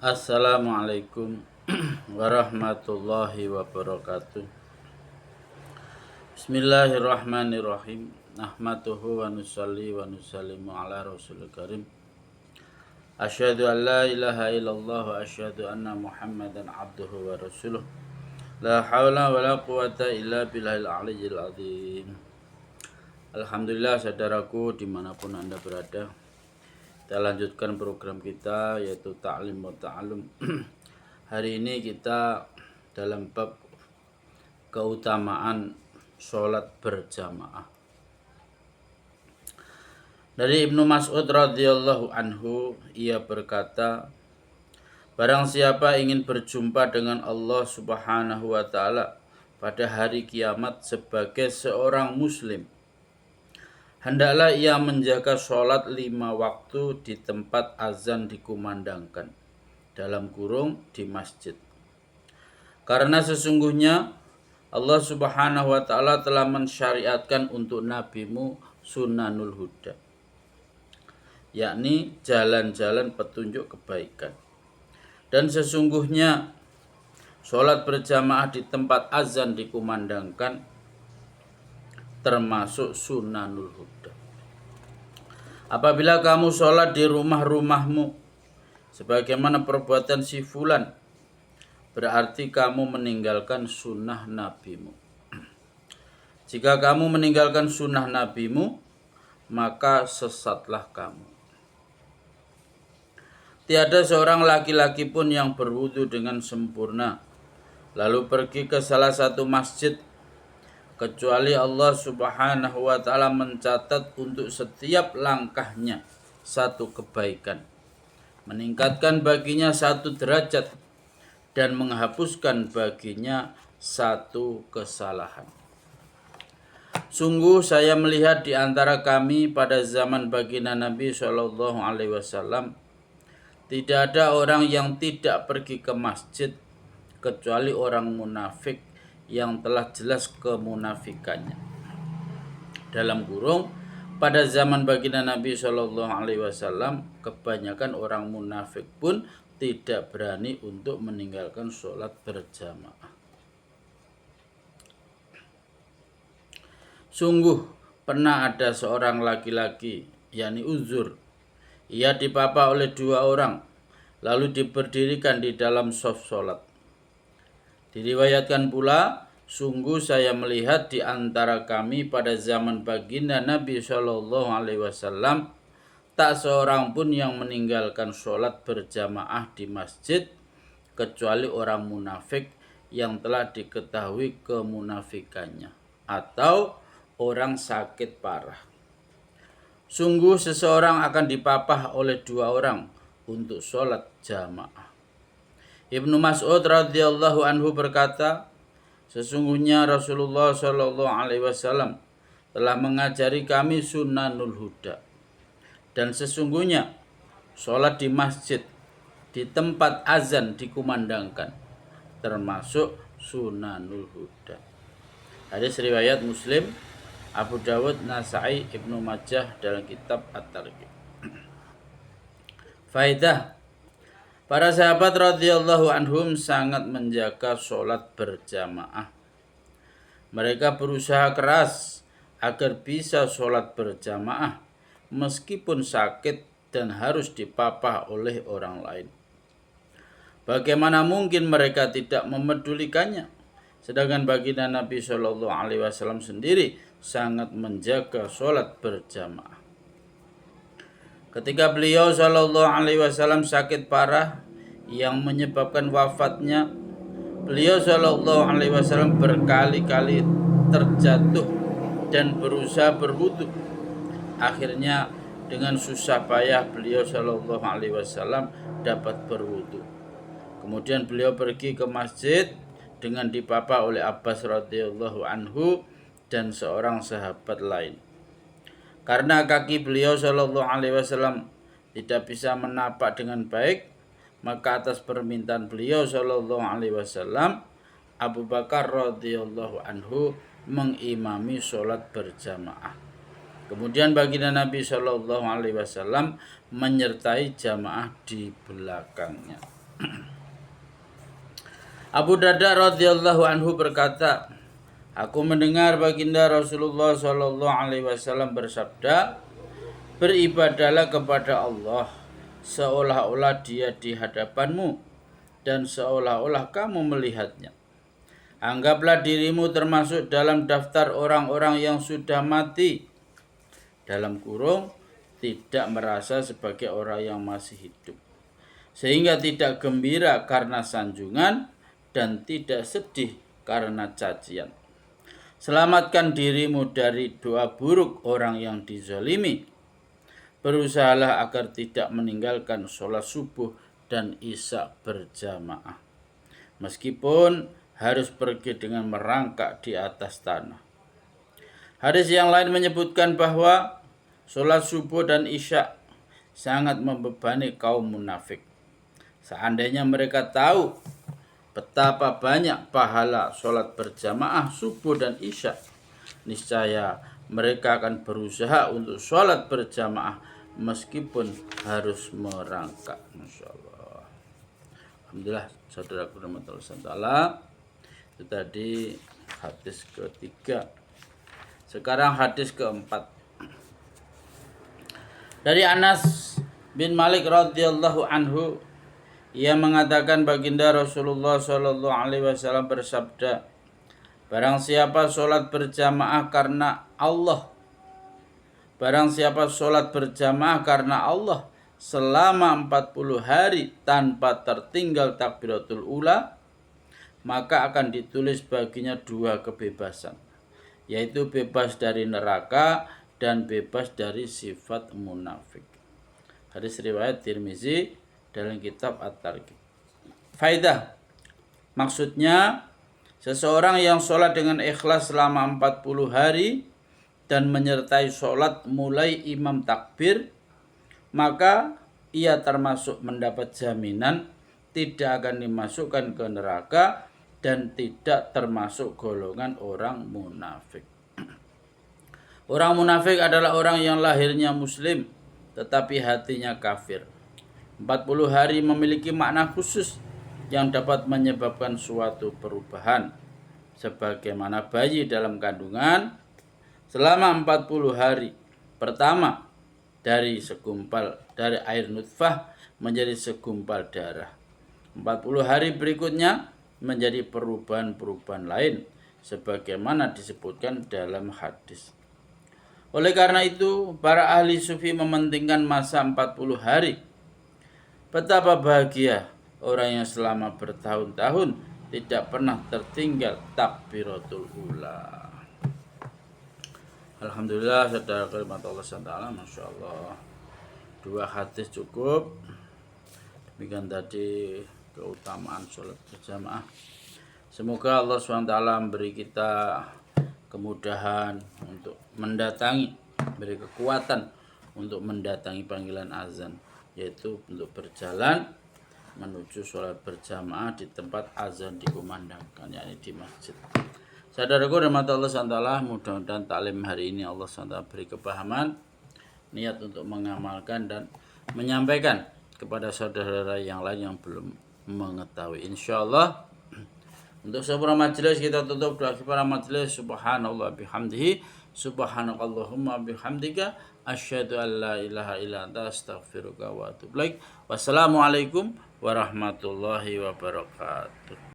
Assalamualaikum warahmatullahi wabarakatuh. Bismillahirrahmanirrahim. Nahmaduhu wa nusalli wa nusallimu ala rasulil karim. Asyhadu an la ilaha illallah wa asyhadu anna Muhammadan abduhu wa rasuluh. La haula wa la quwata illa billahil aliyyil azim. Alhamdulillah, saudaraku dimanapun Anda berada, kita lanjutkan program kita yaitu Ta'lim wa Ta'allum. Hari ini kita dalam bab keutamaan sholat berjamaah. Dari Ibnu Mas'ud radhiyallahu anhu, ia berkata, barang siapa ingin berjumpa dengan Allah Subhanahu wa taala pada hari kiamat sebagai seorang muslim, hendaklah ia menjaga sholat 5 waktu di tempat azan dikumandangkan, dalam kurung di masjid. Karena sesungguhnya Allah Subhanahu wa taala telah mensyariatkan untuk nabimu sunanul huda, yakni jalan-jalan petunjuk kebaikan. Dan sesungguhnya sholat berjamaah di tempat azan dikumandangkan termasuk sunanul huda. Apabila kamu sholat di rumah-rumahmu sebagaimana perbuatan si fulan, berarti kamu meninggalkan sunnah nabimu. Jika kamu meninggalkan sunnah nabimu, maka sesatlah kamu. Tiada seorang laki-laki pun yang berwudu dengan sempurna lalu pergi ke salah satu masjid, kecuali Allah Subhanahu wa taala mencatat untuk setiap langkahnya satu kebaikan, meningkatkan baginya 1 derajat, dan menghapuskan baginya 1 kesalahan. Sungguh saya melihat di antara kami pada zaman baginda Nabi SAW, tidak ada orang yang tidak pergi ke masjid kecuali orang munafik yang telah jelas kemunafikannya. Dalam kurung, pada zaman baginda Nabi SAW, kebanyakan orang munafik pun tidak berani untuk meninggalkan sholat berjamaah. Sungguh pernah ada seorang laki-laki, yakni uzur, ia dipapa oleh 2 orang, lalu diberdirikan di dalam shaf sholat. Diriwayatkan pula, sungguh saya melihat di antara kami pada zaman baginda Nabi SAW, tak seorang pun yang meninggalkan sholat berjamaah di masjid kecuali orang munafik yang telah diketahui kemunafikannya atau orang sakit parah. Sungguh seseorang akan dipapah oleh 2 orang untuk sholat jamaah. Ibnu Mas'ud radhiyallahu anhu berkata, sesungguhnya Rasulullah SAW telah mengajari kami sunanul huda, dan sesungguhnya sholat di masjid di tempat azan dikumandangkan termasuk sunanul huda. Hadis riwayat Muslim, Abu Dawud, Nasai, Ibnu Majah dalam kitab At-Targhib. Faidah: para sahabat radhiyallahu anhum sangat menjaga sholat berjamaah. Mereka berusaha keras agar bisa sholat berjamaah meskipun sakit dan harus dipapah oleh orang lain. Bagaimana mungkin mereka tidak memedulikannya? Sedangkan baginda Nabi SAW sendiri sangat menjaga sholat berjamaah. Ketika beliau SAW sakit parah yang menyebabkan wafatnya, beliau SAW berkali-kali terjatuh dan berusaha berwudu. Akhirnya dengan susah payah beliau SAW dapat berwudu. Kemudian beliau pergi ke masjid dengan dipapa oleh Abbas radhiyallahu anhu dan seorang sahabat lain. Karena kaki beliau SAW tidak bisa menapak dengan baik, maka atas permintaan beliau SAW, Abu Bakar radhiyallahu anhu mengimami sholat berjamaah. Kemudian baginda Nabi SAW menyertai jamaah di belakangnya. Abu Darda radhiyallahu anhu berkata, aku mendengar baginda Rasulullah Shallallahu alaihi wasallam bersabda, beribadahlah kepada Allah seolah-olah Dia di hadapanmu dan seolah-olah kamu melihatnya. Anggaplah dirimu termasuk dalam daftar orang-orang yang sudah mati, dalam kurung tidak merasa sebagai orang yang masih hidup, sehingga tidak gembira karena sanjungan dan tidak sedih karena cacian. Selamatkan dirimu dari doa buruk orang yang dizalimi. Berusahalah agar tidak meninggalkan sholat subuh dan isya berjamaah, meskipun harus pergi dengan merangkak di atas tanah. Hadis yang lain menyebutkan bahwa sholat subuh dan isya sangat membebani kaum munafik. Seandainya mereka tahu betapa banyak pahala sholat berjamaah subuh dan isya, niscaya mereka akan berusaha untuk sholat berjamaah meskipun harus merangkak. Masya Allah. Alhamdulillah, saudaraku rahmatullah. Itu tadi hadis ketiga. Sekarang hadis keempat. Dari Anas bin Malik radhiyallahu anhu, ia mengatakan baginda Rasulullah Shallallahu alaihi wasallam bersabda, barang siapa sholat berjamaah karena Allah, selama 40 hari tanpa tertinggal takbiratul ula, maka akan ditulis baginya 2 kebebasan, yaitu bebas dari neraka dan bebas dari sifat munafik. Hadis riwayat Tirmizi dalam kitab At-Targhib. Faidah, maksudnya seseorang yang sholat dengan ikhlas selama 40 hari dan menyertai sholat mulai imam takbir, maka ia termasuk mendapat jaminan tidak akan dimasukkan ke neraka dan tidak termasuk golongan orang munafik. Orang munafik adalah orang yang lahirnya muslim tetapi hatinya kafir. 40 hari memiliki makna khusus yang dapat menyebabkan suatu perubahan. Sebagaimana bayi dalam kandungan selama 40 hari pertama dari air nutfah menjadi segumpal darah. 40 hari berikutnya menjadi perubahan-perubahan lain sebagaimana disebutkan dalam hadis. Oleh karena itu, para ahli sufi mementingkan masa 40 hari. Betapa bahagia orang yang selama bertahun-tahun tidak pernah tertinggal takbiratul ula. Alhamdulillah, saudara kalimat Allah SWT, Masya Allah. 2 hadis cukup. Demikian tadi keutamaan sholat berjamaah. Semoga Allah SWT memberi kita kemudahan untuk mendatangi, beri kekuatan untuk mendatangi panggilan azan, yaitu untuk berjalan menuju sholat berjamaah di tempat azan dikumandangkan, yakni di masjid. Saudaraku rahmatullah SWT, mudah-mudahan taklim hari ini Allah SWT beri kepahaman, niat untuk mengamalkan dan menyampaikan kepada saudara yang lain yang belum mengetahui. Insyaallah untuk sebuah majelis kita tutup doa kepada majelis. Subhanallah bihamdihi, subhanakallahumma bihamdika, asyhadu an la ilaha illa anta, astaghfiruka wa atubu ilaik. Wassalamualaikum warahmatullahi wabarakatuh.